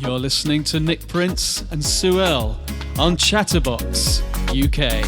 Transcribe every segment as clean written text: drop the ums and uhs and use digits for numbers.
You're listening to Nick Prince and SUEL on Chatterbox UK.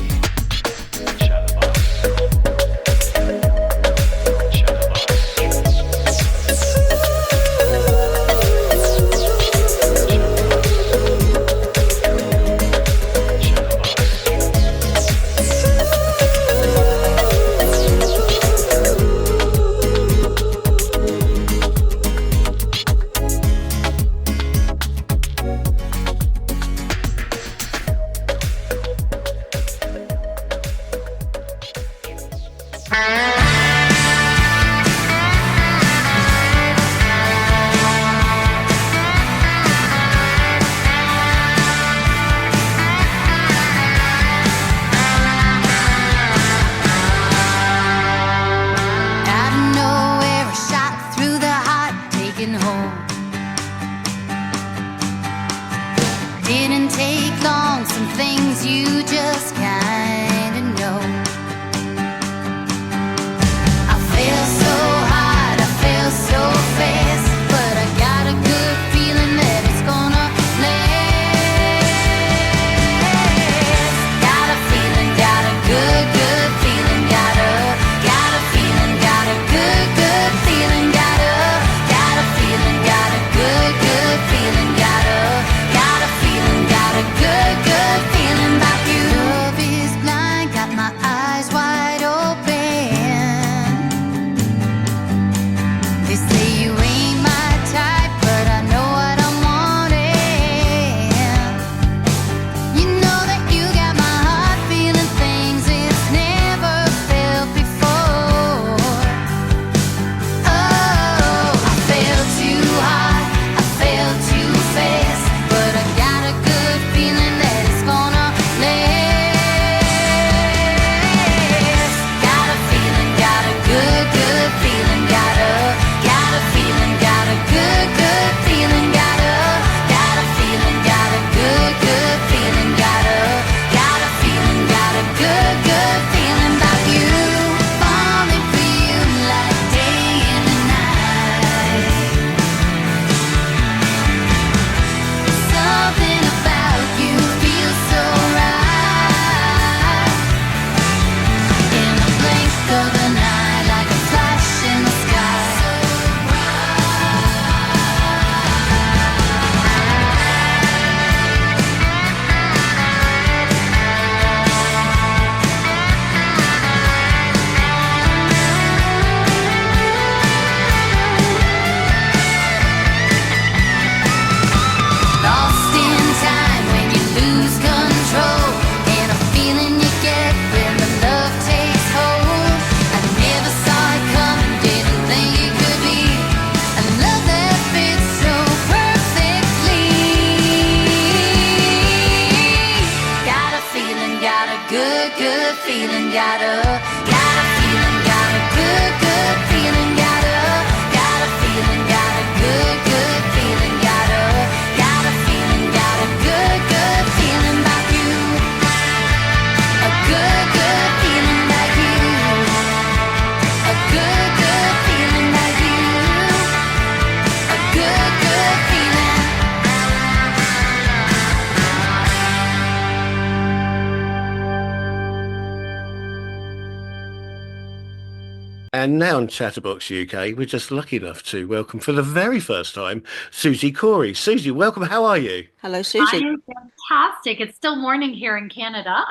And now on Chatterbox UK, we're just lucky enough to welcome for the very first time Suzi Kory. Suzi, welcome. How are you? Hello, Suzi. I'm fantastic. It's still morning here in Canada.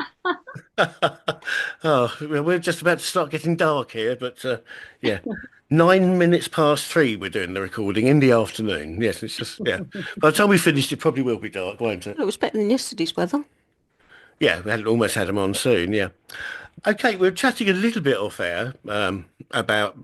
Oh, well, we're just about to start getting dark here, but yeah, 9 minutes past three, we're doing the recording in the afternoon. Yes, it's just, yeah. By the time we finish, it probably will be dark, won't it? Well, it was better than yesterday's weather. Yeah, we had almost had a monsoon, yeah. Okay, we're chatting a little bit off air about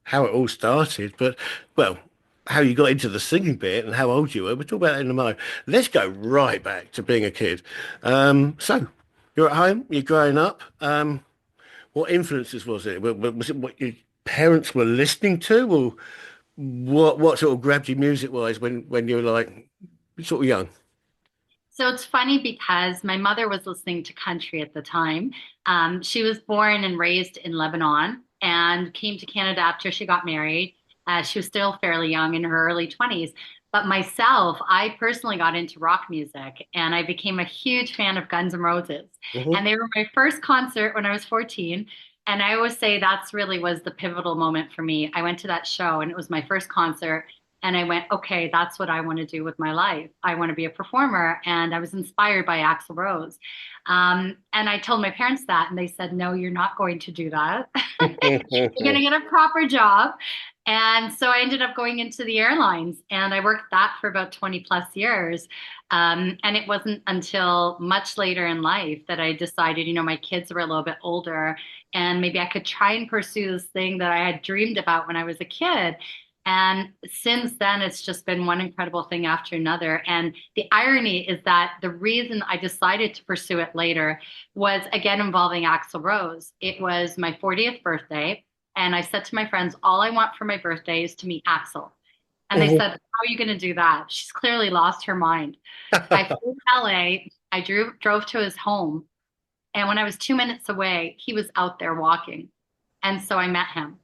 how it all started, but, well, how you got into the singing bit and how old you were. We'll talk about that in a moment. Let's go right back to being a kid. So, you're at home, you're growing up. What influences was it? Was it what your parents were listening to, or what sort of grabbed you music-wise when you were like sort of young? So it's funny because my mother was listening to country at the time. She was born and raised in Lebanon and came to Canada after she got married. She was still fairly young in her early 20s, But myself, I personally got into rock music and I became a huge fan of Guns N' Roses. Hmm. And they were my first concert when I was 14. And I always say that's really was the pivotal moment for me. I went to that show and it was my first concert. And I went, okay, that's what I want to do with my life. I want to be a performer. And I was inspired by Axl Rose. And I told my parents that, and they said, no, you're not going to do that. You're going to get a proper job. And so I ended up going into the airlines and I worked that for about 20 plus years. And it wasn't until much later in life that I decided, my kids were a little bit older and maybe I could try and pursue this thing that I had dreamed about when I was a kid. And since then, it's just been one incredible thing after another. And the irony is that the reason I decided to pursue it later was again involving Axl Rose. It was my 40th birthday. And I said to my friends, all I want for my birthday is to meet Axl. And they said, how are you going to do that? She's clearly lost her mind. I flew to LA. I drove to his home. And when I was 2 minutes away, he was out there walking. And so I met him.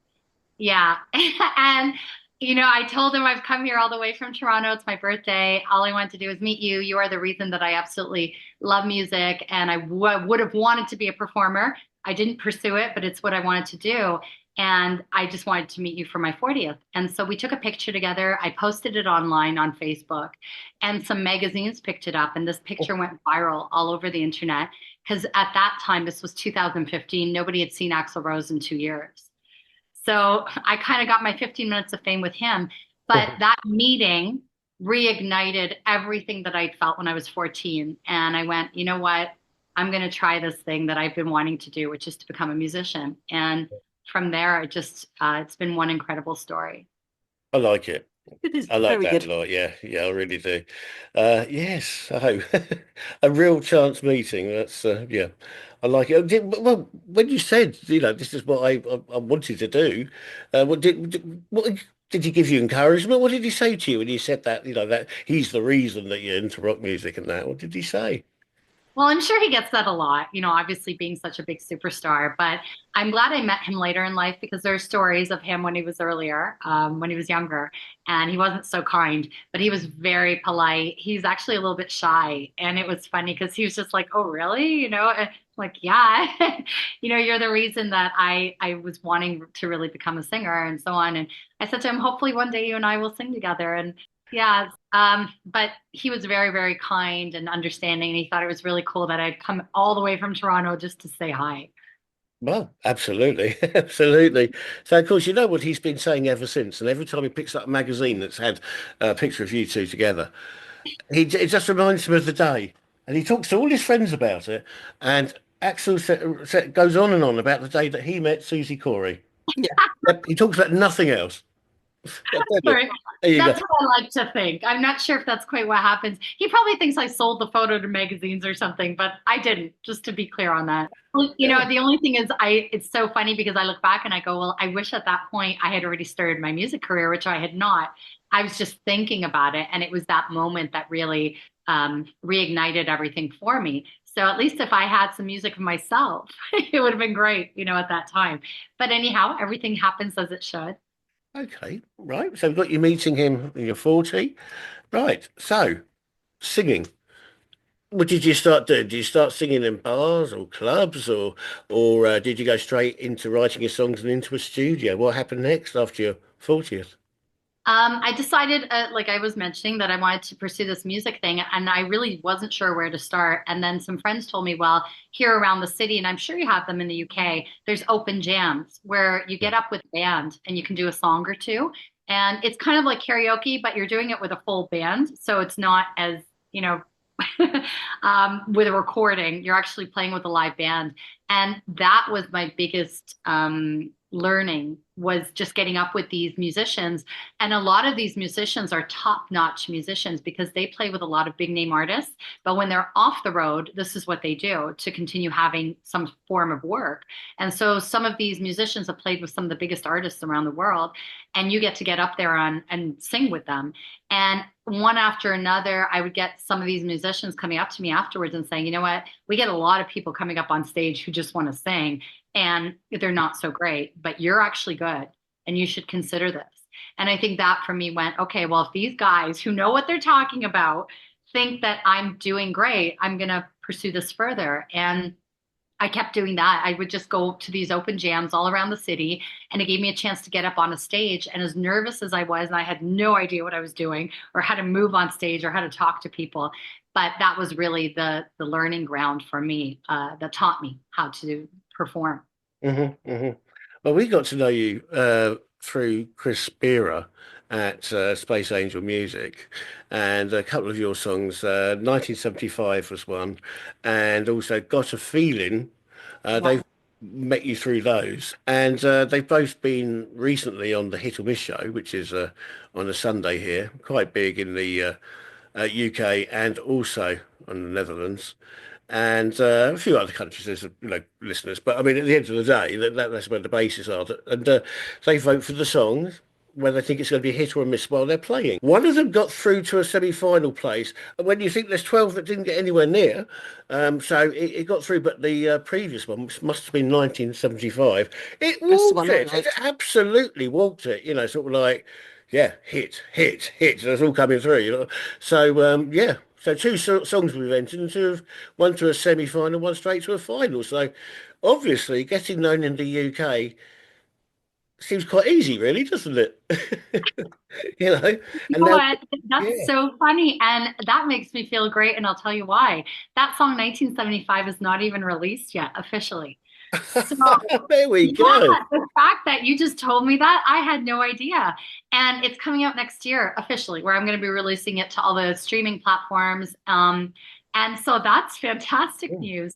Yeah. And, I told him I've come here all the way from Toronto. It's my birthday. All I want to do is meet you. You are the reason that I absolutely love music. And I would have wanted to be a performer. I didn't pursue it, but it's what I wanted to do. And I just wanted to meet you for my 40th. And so we took a picture together. I posted it online on Facebook, and some magazines picked it up. And this picture went viral all over the internet because at that time, this was 2015, nobody had seen Axl Rose in 2 years. So I kind of got my 15 minutes of fame with him. But that meeting reignited everything that I felt when I was 14. And I went, you know what? I'm going to try this thing that I've been wanting to do, which is to become a musician. And from there, it's been one incredible story. I like it. It is I like very that good. a lot. Yeah, yeah, I really do. Yes, so a real chance meeting. That's yeah, I like it. Well, when you said this is what I wanted to do, what did he give you encouragement? What did he say to you when you said that? That he's the reason that you're into rock music and that. What did he say? Well, I'm sure he gets that a lot, obviously being such a big superstar. But I'm glad I met him later in life because there are stories of him when he was earlier, when he was younger, and he wasn't so kind, but he was very polite. He's actually a little bit shy. And it was funny because he was just like, oh, really? Like, yeah, you're the reason that I was wanting to really become a singer and so on. And I said to him, hopefully one day you and I will sing together. And yeah, but he was very, very kind and understanding, and he thought it was really cool that I'd come all the way from Toronto just to say hi. Well, absolutely, absolutely. So, of course, you know what he's been saying ever since, and every time he picks up a magazine that's had a picture of you two together, it just reminds him of the day, and he talks to all his friends about it. And Axel goes on and on about the day that he met Suzi Kory. Yeah. Yep, he talks about nothing else. There Sorry. you go. That's what I like to think. I'm not sure if that's quite what happens. He probably thinks I sold the photo to magazines or something, but I didn't, just to be clear on that. Well, Yeah. the only thing is it's so funny because I look back and I go, well, I wish at that point I had already started my music career, which I had not. I was just thinking about it. And it was that moment that really reignited everything for me. So at least if I had some music of myself, it would have been great, at that time. But anyhow, everything happens as it should. Okay, right. So we've got you meeting him when you're 40. Right. So singing. What did you start doing? Did you start singing in bars or clubs, or did you go straight into writing your songs and into a studio? What happened next after your 40th? I decided, like I was mentioning, that I wanted to pursue this music thing, and I really wasn't sure where to start. And then some friends told me, well, here around the city, and I'm sure you have them in the UK, there's open jams where you get up with a band and you can do a song or two. And it's kind of like karaoke, but you're doing it with a full band. So it's not as, with a recording, you're actually playing with a live band. And that was my biggest learning was just getting up with these musicians. And a lot of these musicians are top-notch musicians because they play with a lot of big name artists. But when they're off the road, this is what they do to continue having some form of work. And so some of these musicians have played with some of the biggest artists around the world, and you get up there and sing with them. And one after another, I would get some of these musicians coming up to me afterwards and saying, you know what, we get a lot of people coming up on stage who just want to sing and they're not so great, but you're actually good and you should consider this. And I think that for me went, okay, well, if these guys who know what they're talking about think that I'm doing great, I'm going to pursue this further. And I kept doing that. I would just go to these open jams all around the city, and it gave me a chance to get up on a stage. And as nervous as I was, and I had no idea what I was doing or how to move on stage or how to talk to people, but that was really the learning ground for me, that taught me how to perform. Well, we got to know you through Chris Spearer at Space Angel Music, and a couple of your songs. 1975 was one, and also Got a Feeling. They've met you through those, and they've both been recently on the Hit or Miss show, which is on a Sunday here, quite big in the UK and also on the Netherlands. And a few other countries, there's listeners. But I mean, at the end of the day, that's where the bases are. And they vote for the songs where they think it's going to be a hit or a miss while they're playing. One of them got through to a semi-final place. And when you think there's 12 that didn't get anywhere near, so it got through. But the previous one, which must have been 1975, it walked it. It absolutely walked it. Sort of like, yeah, hit. That's all coming through. So yeah. So two songs we've entered, and one to a semi-final, one straight to a final. So obviously getting known in the UK seems quite easy, really, doesn't it? And You know what? That's so funny. And that makes me feel great. And I'll tell you why. That song, 1975, is not even released yet officially. So there we go. The fact that you just told me that, I had no idea. And it's coming out next year officially, where I'm going to be releasing it to all the streaming platforms. And so that's fantastic news.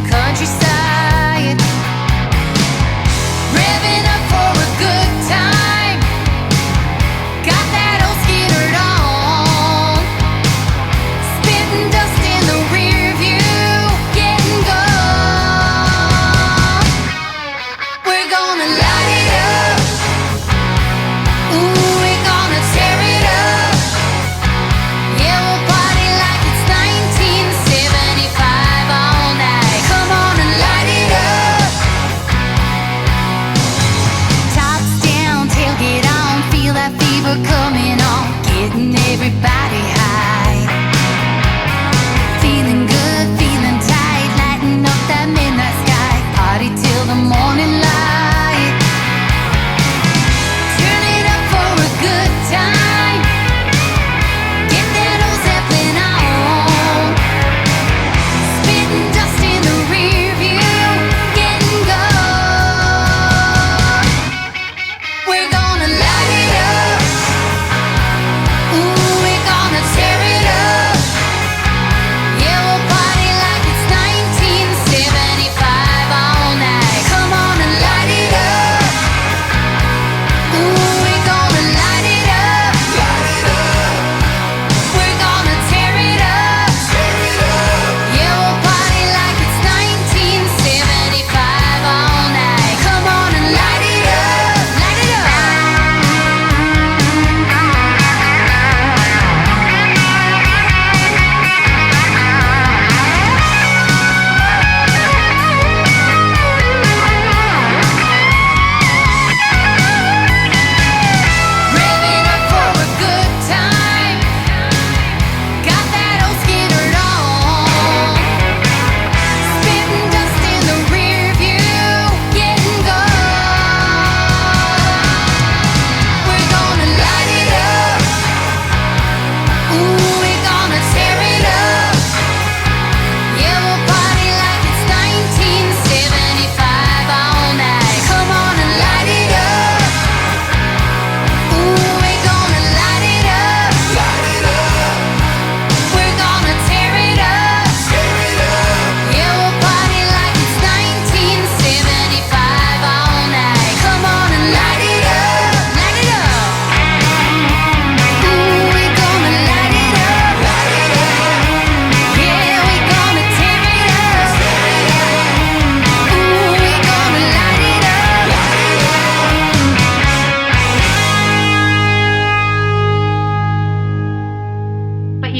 Countryside.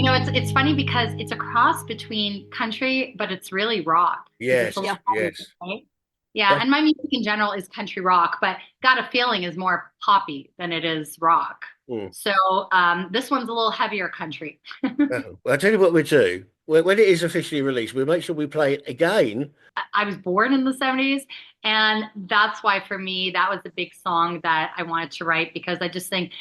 it's funny because it's a cross between country, but it's really rock because it's a Yes, little heavy, yes. right? Yeah, and my music in general is country rock, but Got a Feeling is more poppy than it is rock. Mm. So this one's a little heavier country. Well, I'll tell you what we do. When it is officially released, we'll make sure we play it again. I was born in the 70s, and that's why for me that was a big song that I wanted to write because I just think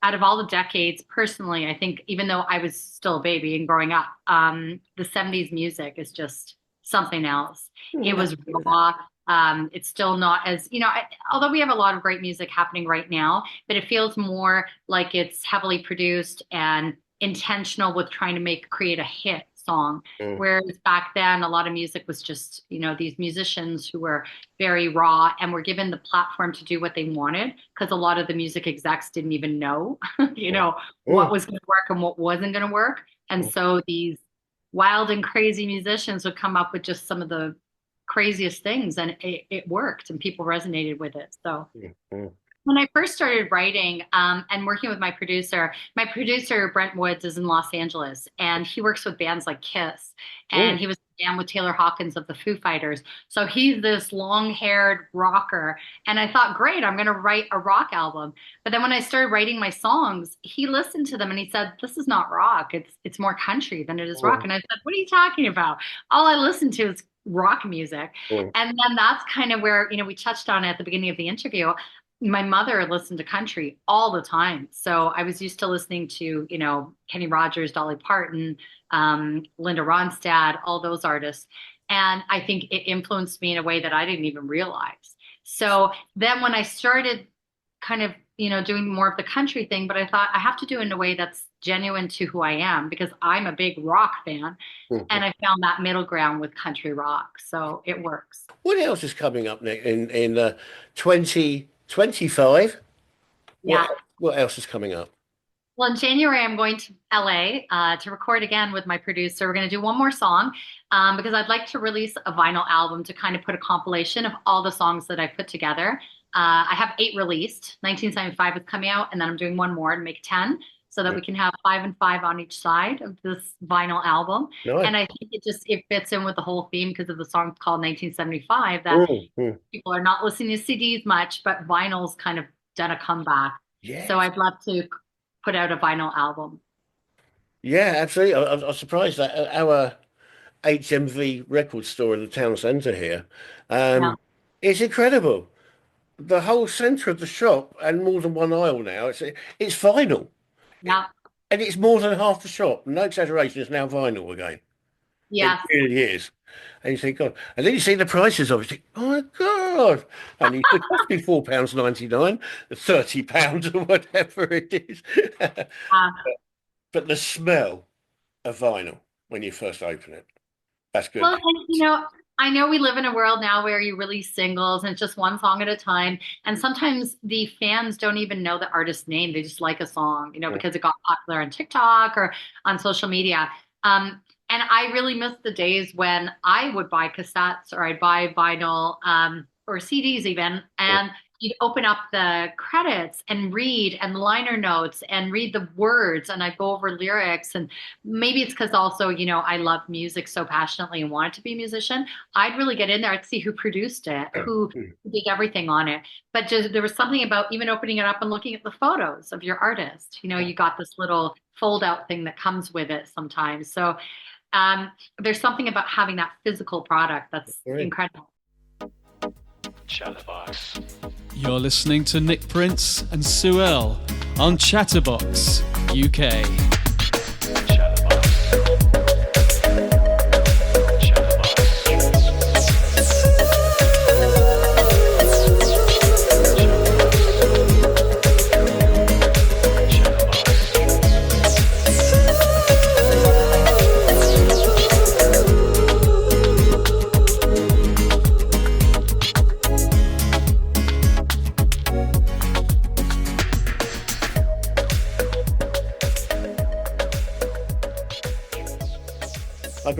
out of all the decades, personally, I think even though I was still a baby and growing up, the 70s music is just something else. It was raw. It's still not as, although we have a lot of great music happening right now, but it feels more like it's heavily produced and intentional with trying to create a hit song. Mm. Whereas back then, a lot of music was just, these musicians who were very raw and were given the platform to do what they wanted because a lot of the music execs didn't even know, what was going to work and what wasn't going to work. And so these wild and crazy musicians would come up with just some of the craziest things and it worked and people resonated with it. So when I first started writing and working with my producer Brent Woods is in Los Angeles and he works with bands like Kiss and he was in a band with Taylor Hawkins of the Foo Fighters. So he's this long-haired rocker and I thought, great, I'm going to write a rock album. But then when I started writing my songs, he listened to them and he said, this is not rock. It's more country than it is rock. And I said, what are you talking about? All I listen to is rock music. And then that's kind of where, we touched on it at the beginning of the interview. My mother listened to country all the time. So I was used to listening to, Kenny Rogers, Dolly Parton, Linda Ronstadt, all those artists. And I think it influenced me in a way that I didn't even realize. So then when I started kind of, doing more of the country thing, but I thought I have to do it in a way that's genuine to who I am because I'm a big rock fan. And I found that middle ground with country rock. So it works. What else is coming up next in 2025? Yeah. What else is coming up? Well, in January, I'm going to LA to record again with my producer. We're going to do one more song because I'd like to release a vinyl album to kind of put a compilation of all the songs that I put together. I have 8 released. 1975 is coming out, and then I'm doing one more to make 10 so that we can have 5 and 5 on each side of this vinyl album. Nice. And I think it fits in with the whole theme because of the song called 1975 that people are not listening to CDs much, but vinyl's kind of done a comeback. Yes. So I'd love to put out a vinyl album. Yeah, absolutely. I was surprised that our HMV record store in the town centre here is incredible. The whole centre of the shop and more than one aisle now, it's vinyl. Yeah. And it's more than half the shop. No exaggeration, it's now vinyl again. Yes. It really is. And you think, God. And then you see the prices of it. You think, oh my God. And it cost me £4.99, £30 or whatever it is. But the smell of vinyl when you first open it, that's good. Well, and I know we live in a world now where you release singles and it's just one song at a time. And sometimes the fans don't even know the artist's name. They just like a song, because it got popular on TikTok or on social media. And I really miss the days when I would buy cassettes or I'd buy vinyl or CDs even, and you'd open up the credits and read and liner notes and read the words and I'd go over lyrics. And maybe it's because also, I love music so passionately and wanted to be a musician. I'd really get in there. I'd see who produced it, who did everything on it. But just there was something about even opening it up and looking at the photos of your artist. You got this little fold out thing that comes with it sometimes. So there's something about having that physical product that's incredible. Chatterbox. You're listening to Nick Prince and SUEL on Chatterbox UK.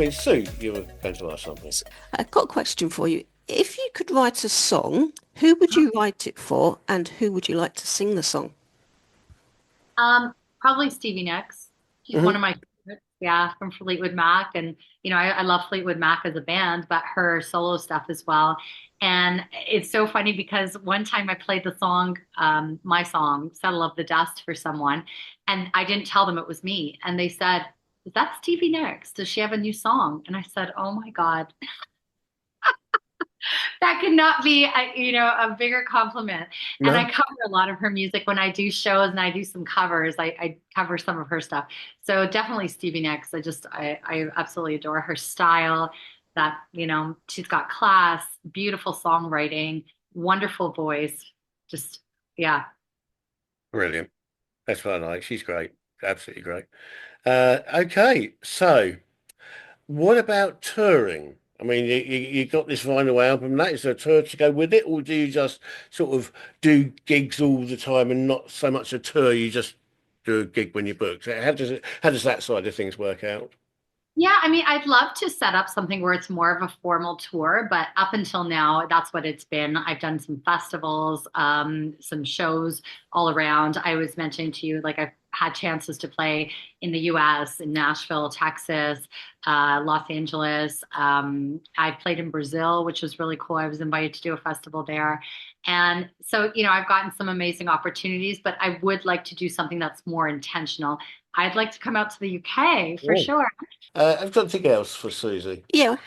Sue, you were going to ask something. I've got a question for you. If you could write a song, who would you write it for and who would you like to sing the song? Probably Stevie Nicks. He's one of my Yeah, from Fleetwood Mac. And, I love Fleetwood Mac as a band, but her solo stuff as well. And it's so funny because one time I played the song, my song, Settle of the Dust for someone, and I didn't tell them it was me. And they said, "Is that Stevie Nicks? Does she have a new song?" And I said, "Oh my God, that could not be a bigger compliment." And I No. cover a lot of her music when I do shows and I do some covers. I cover some of her stuff. So definitely Stevie Nicks. I absolutely adore her style. That, she's got class, beautiful songwriting, wonderful voice. Just, yeah. Brilliant. That's what I like. She's great. Absolutely great. Okay, so what about touring? I mean, you got this vinyl album. That is a tour to go with it, or do you just sort of do gigs all the time and not so much a tour? You just do a gig when you book. So how does that side of things work out? Yeah, I mean, I'd love to set up something where it's more of a formal tour, but up until now, that's what it's been. I've done some festivals, some shows all around. I was mentioning to you, like I've had chances to play in the US, in Nashville, Texas, Los Angeles. I've played in Brazil, which was really cool. I was invited to do a festival there. And so, I've gotten some amazing opportunities, but I would like to do something that's more intentional. I'd like to come out to the UK for Oh. sure. I've got something else for Susie. Yeah,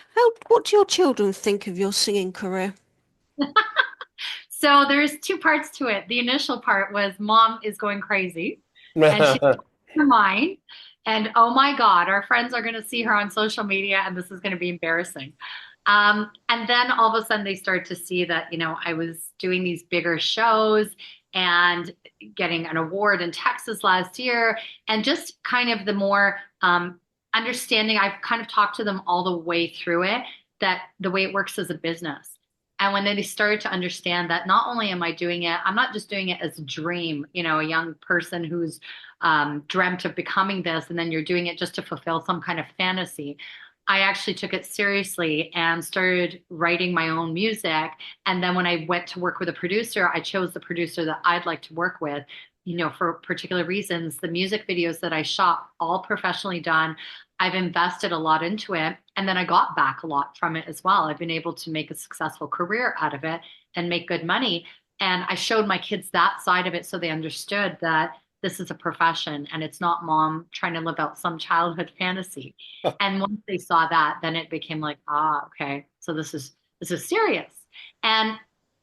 what do your children think of your singing career? So there's two parts to it. The initial part was mom is going crazy and she's her mind. And oh my God, our friends are going to see her on social media and this is going to be embarrassing. And then all of a sudden they start to see that, I was doing these bigger shows and getting an award in Texas last year. And just kind of the more understanding, I've kind of talked to them all the way through it, that the way it works as a business. And when they started to understand that not only am I doing it, I'm not just doing it as a dream, a young person who's dreamt of becoming this, and then you're doing it just to fulfill some kind of fantasy. I actually took it seriously and started writing my own music. And then when I went to work with a producer, I chose the producer that I'd like to work with, for particular reasons. The music videos that I shot, all professionally done. I've invested a lot into it. And then I got back a lot from it as well. I've been able to make a successful career out of it and make good money. And I showed my kids that side of it so they understood that this is a profession and it's not mom trying to live out some childhood fantasy. And once they saw that, then it became like, okay, so this is serious. And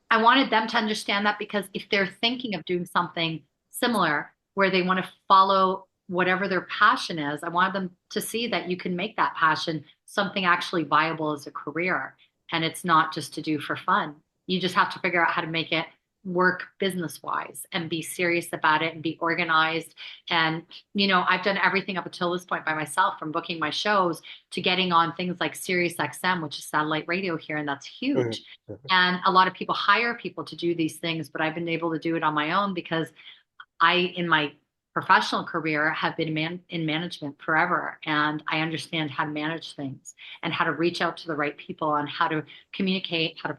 I wanted them to understand that, because if they're thinking of doing something similar where they want to follow whatever their passion is, I wanted them to see that you can make that passion something actually viable as a career. And it's not just to do for fun. You just have to figure out how to make it work business wise and be serious about it and be organized. And, I've done everything up until this point by myself, from booking my shows to getting on things like Sirius XM, which is satellite radio here. And that's huge. And a lot of people hire people to do these things, but I've been able to do it on my own because in my professional career, have been in management forever. And I understand how to manage things and how to reach out to the right people and how to communicate, how to,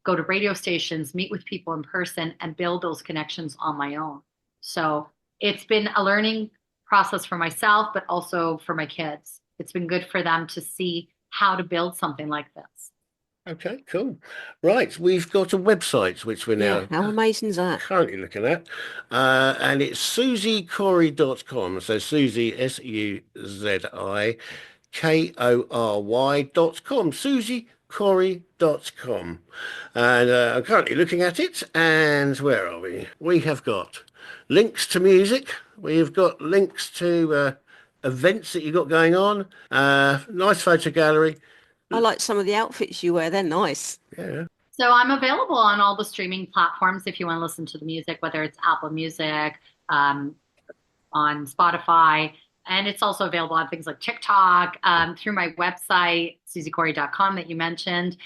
go to radio stations, meet with people in person and build those connections on my own. So it's been a learning process for myself, but also for my kids. It's been good for them to see how to build something like this. Okay, cool. Right, we've got a website which we're Yeah, now how amazing is that? currently looking at, and it's SuziKory.com. So Suzi, SUZIKORY.com. SuziKory.com. And I'm currently looking at it, and where are we? We have got links to music. We've got links to events that you've got going on. Nice photo gallery. I like some of the outfits you wear. They're nice. Yeah. So I'm available on all the streaming platforms if you want to listen to the music, whether it's Apple Music, um, on Spotify, and it's also available on things like TikTok, through my website, SuziKory.com that you mentioned.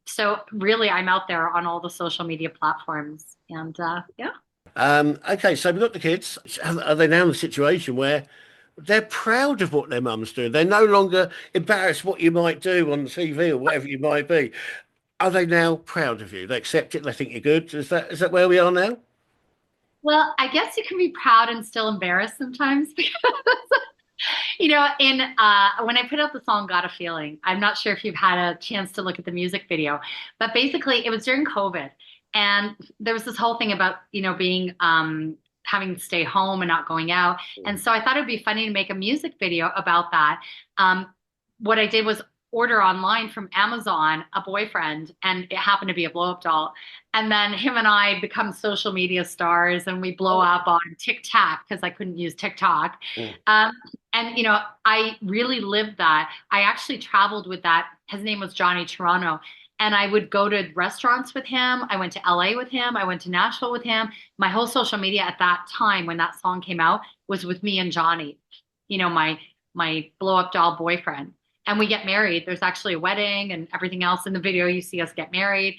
So really, I'm out there on all the social media platforms, and yeah. Okay, so we've got the kids. Are they now in a situation where they're proud of what their mum's doing? They're no longer embarrassed what you might do on the TV or whatever you might be. Are they now proud of you? They accept it. They think you're good. Is that where we are now? Well, I guess you can be proud and still embarrassed sometimes because in when I put out the song "Got a Feeling," I'm not sure if you've had a chance to look at the music video, but basically it was during COVID, and there was this whole thing about being having to stay home and not going out, and so I thought it would be funny to make a music video about that. What I did was order online from Amazon a boyfriend, and it happened to be a blow up doll. And then him and I become social media stars, and we blow up on TikTok because I couldn't use TikTok. And I really lived that. I actually traveled with that. His name was Johnny Toronto. And I would go to restaurants with him. I went to LA with him. I went to Nashville with him. My whole social media at that time when that song came out was with me and Johnny, my blow up doll boyfriend. And we get married. There's actually a wedding and everything else in the video. You see us get married.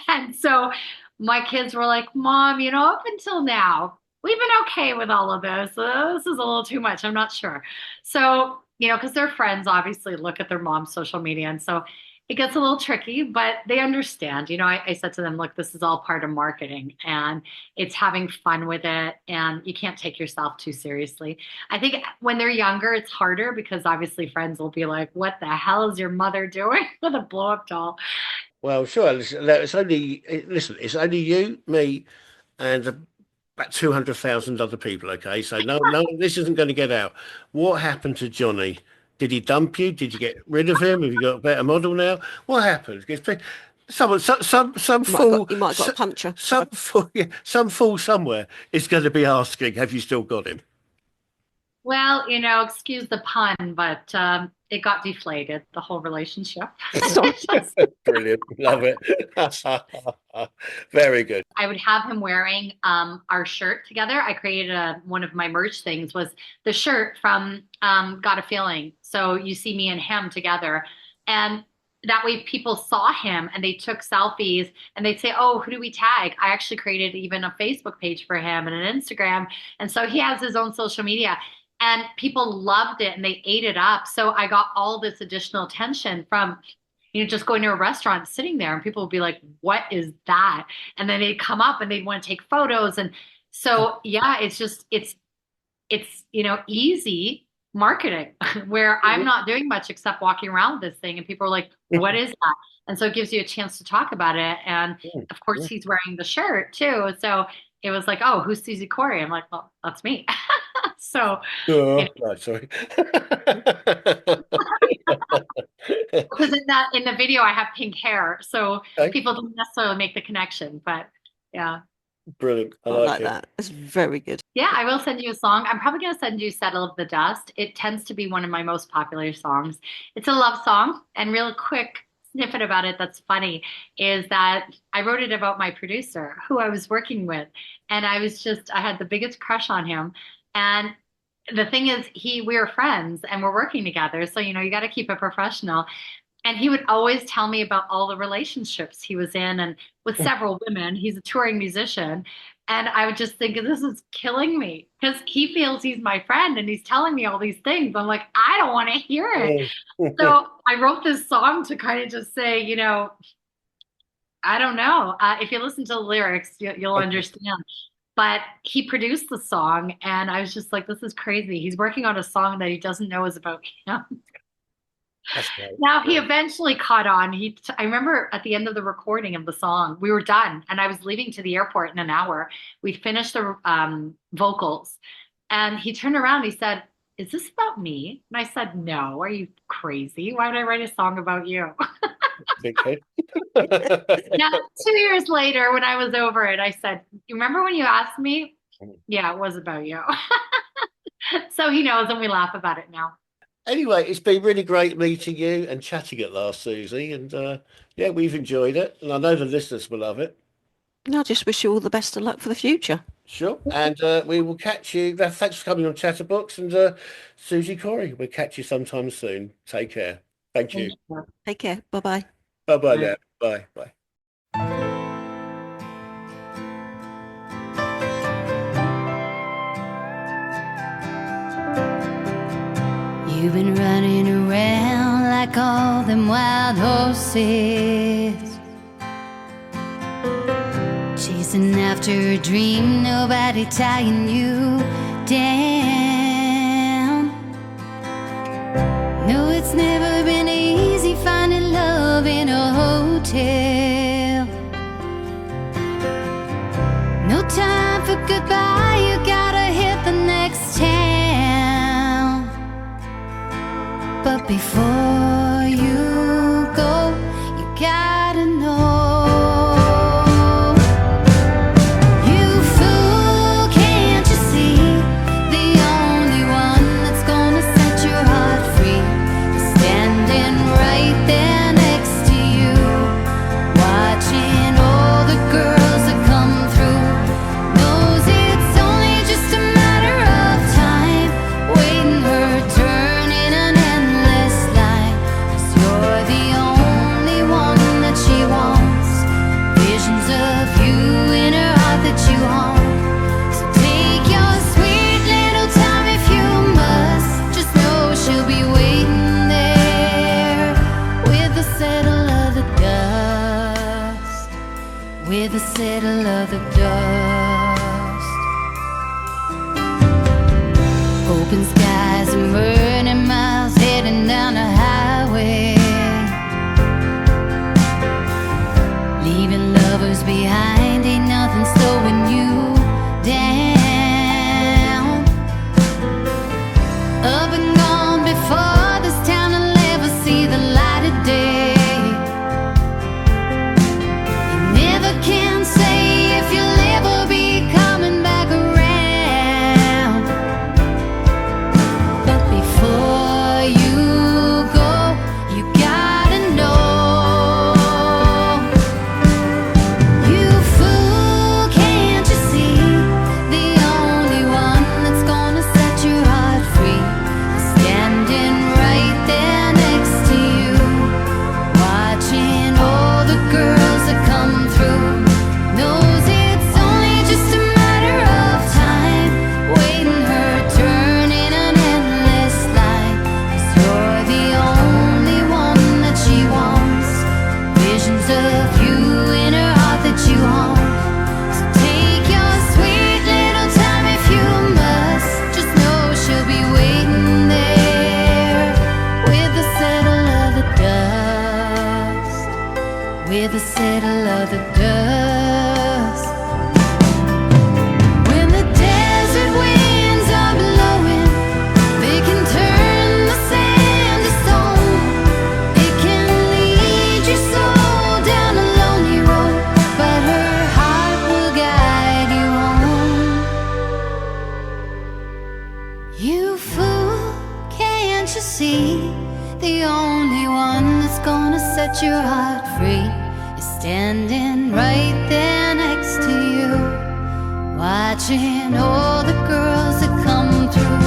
And so my kids were like, Mom, up until now, we've been okay with all of this. This is a little too much. I'm not sure. So, because their friends obviously look at their mom's social media. And so it gets a little tricky, but they understand. I said to them, look, this is all part of marketing and it's having fun with it. And you can't take yourself too seriously. I think when they're younger, it's harder because obviously friends will be like, what the hell is your mother doing with a blow up doll? Well, sure. It's only you, me, and about 200,000 other people. Okay, so no, this isn't going to get out. What happened to Johnny? Did he dump you? Did you get rid of him? Have you got a better model now? What happened? Some fool. You might have got a puncture. Some fool somewhere is going to be asking, "Have you still got him?" Well, excuse the pun, but it got deflated, the whole relationship. Brilliant. Love it. Very good. I would have him wearing our shirt together. I created one of my merch things was the shirt from Got a Feeling. So you see me and him together. And that way people saw him and they took selfies and they'd say, oh, who do we tag? I actually created even a Facebook page for him and an Instagram. And so he has his own social media. And people loved it and they ate it up. So I got all this additional attention from, just going to a restaurant, sitting there, and people would be like, what is that? And then they'd come up and they'd want to take photos. And so, yeah, it's easy marketing where I'm not doing much except walking around with this thing. And people are like, what is that? And so it gives you a chance to talk about it. And of course, he's wearing the shirt too. So it was like, oh, who's Suzi Kory? I'm like, well, that's me. So, sorry. Because in the video I have pink hair, so people don't necessarily make the connection. But yeah, brilliant. I like that. It's very good. Yeah, I will send you a song. I'm probably going to send you "Settle of the Dust." It tends to be one of my most popular songs. It's a love song, and real quick snippet about it that's funny is that I wrote it about my producer who I was working with, and I had the biggest crush on him. And the thing is, we were friends and we're working together. So, you got to keep it professional. And he would always tell me about all the relationships he was in and with several women. He's a touring musician. And I would just think, this is killing me because he feels he's my friend and he's telling me all these things. I'm like, I don't want to hear it. So I wrote this song to kind of just say, I don't know. If you listen to the lyrics, you'll understand. But he produced the song, and I was just like, this is crazy. He's working on a song that he doesn't know is about him. That's great. Now, he eventually caught on. I remember at the end of the recording of the song, we were done, and I was leaving to the airport in an hour. We'd finished the vocals, and he turned around. He said, is this about me? And I said, no, are you crazy? Why would I write a song about you? Okay. Now, 2 years later, when I was over it, I said, you remember when you asked me? Yeah, it was about you. So he knows, and we laugh about it now. Anyway, it's been really great meeting you and chatting at last, Suzi. And yeah, we've enjoyed it. And I know the listeners will love it. I just wish you all the best of luck for the future. Sure. And we will catch you. Thanks for coming on Chatterbox. And Suzi Kory, we'll catch you sometime soon. Take care. Thank you. Take care. Bye-bye. Bye-bye now. Bye. Bye. You've been running around like all them wild horses, chasing after a dream, nobody tying you down. goodbye, you gotta hit the next town. But before you go, you gotta know. You fool, can't you see? The only one that's gonna set your heart free is standing right there next to you, watching all the girls that come through. Knows it's only just a matter of time, waiting her turn in an endless line. 'Cause you're the only one that she wants. Visions of you in her heart that you haunt. So take your sweet little time if you must. Just know she'll be waiting there with the settle of the dust, with the settle of the dust. Open skies and burning miles, heading down the highway, leaving lovers behind. Ain't nothing slowing you down. Up and gone before this town will ever see the light of day. You never can say if you'll ever be coming back around. But before you go, you gotta know. You fool, can't you see? The only one that's gonna set your heart free is standing right there next to you, watching all the girls that come through. Knows it's only just a matter of time, waiting her turn in an endless line. 'Cause you're the only one that she wants. Visions of you in her heart that you haunt. So take your sweet little time if you must. Just know she'll be waiting there with the settle of the dust, with the settle of the dust. When the desert winds are blowing, they can turn the sand to stone. It can lead your soul down a lonely road, but her heart will guide you home. You fool, can't you see? The only one that's gonna set your heart free is standing right there next to you, watching all the girls that come through.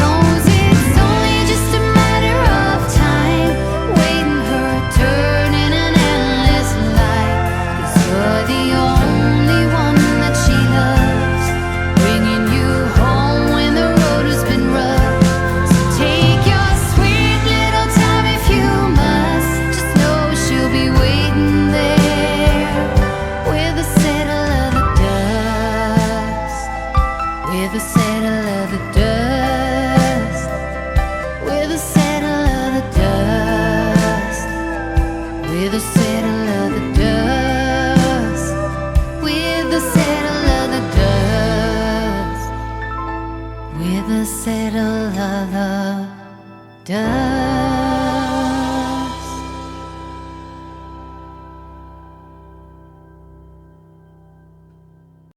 Knows it's only just a matter of time, waiting her turn in an endless line. 'Cause you're the only one that she loves, bringing you home when the road has been rough. So take your sweet little time if you must. Just know she'll be waiting there with the settle of the dust, with the settle of the dust, with the settle of the dust, with the settle of the dust, with the settle of the dust, with the settle of the dust.